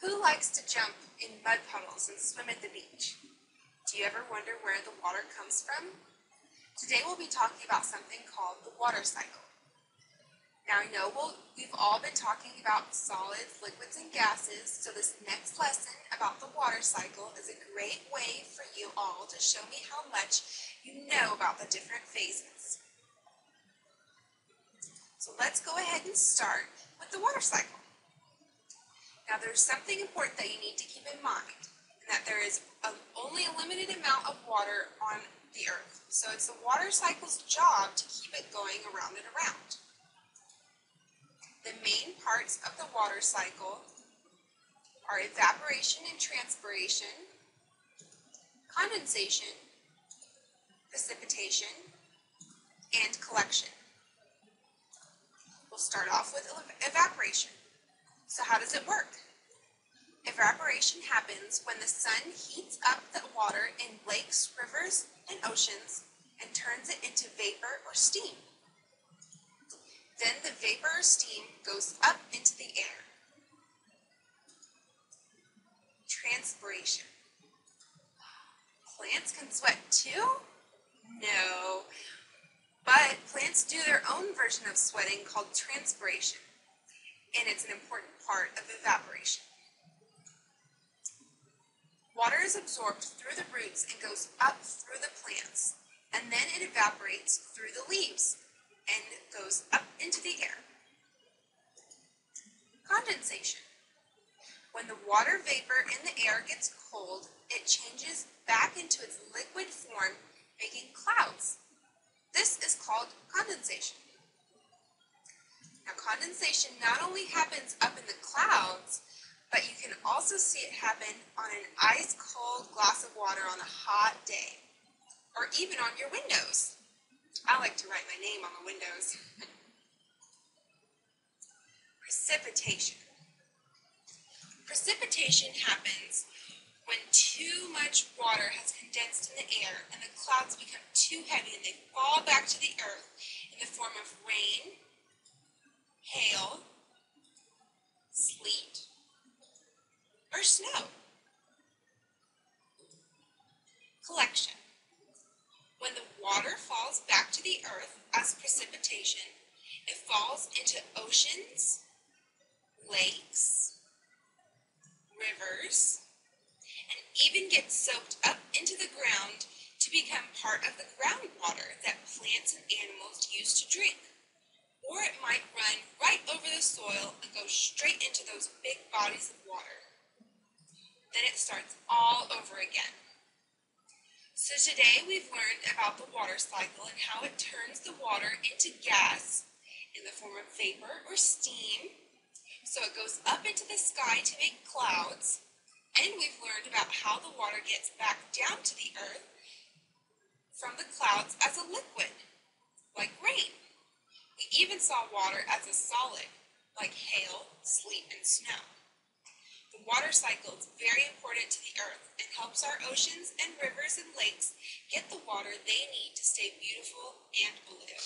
Who likes to jump in mud puddles and swim at the beach? Do you ever wonder where the water comes from? Today we'll be talking about something called the water cycle. Now I know we've all been talking about solids, liquids, and gases, so this next lesson about the water cycle is a great way for you all to show me how much you know about the different phases. So let's go ahead and start with the water cycle. Now there's something important that you need to keep in mind, and that there is only a limited amount of water on the earth. So it's the water cycle's job to keep it going around and around. The main parts of the water cycle are evaporation and transpiration, condensation, precipitation, and collection. We'll start off with evaporation. So how does it work? Evaporation happens when the sun heats up the water in lakes, rivers, and oceans and turns it into vapor or steam. Then the vapor or steam goes up into the air. Transpiration. Plants can sweat too? No. But plants do their own version of sweating called transpiration, and it's an important part of evaporation. Water is absorbed through the roots and goes up through the plants, and then it evaporates through the leaves and goes up into the air. Condensation. When the water vapor in the air gets cold, it changes back into its liquid form, making clouds. This is called condensation. Now, condensation not only happens up in the clouds, but you can also see it happen on an ice-cold glass of water on a hot day, or even on your windows. I like to write my name on the windows. Precipitation. Precipitation happens when too much water has condensed in the air and the clouds become too heavy and they fall back to the earth in the form of rain, hail, sleet, or snow. Collection. When the water falls back to the earth as precipitation, it falls into oceans, lakes, rivers, and even gets soaked up into the ground to become part of the groundwater that plants and animals use to drink. Or it might run right over the soil and go straight into those big bodies of water. Then it starts all over again. So today we've learned about the water cycle and how it turns the water into gas in the form of vapor or steam. So it goes up into the sky to make clouds. And we've learned about how the water gets back down to the earth from the clouds as a liquid, like rain. We even saw water as a solid, like hail, sleet, and snow. The water cycle is very important to the earth and helps our oceans and rivers and lakes get the water they need to stay beautiful and blue.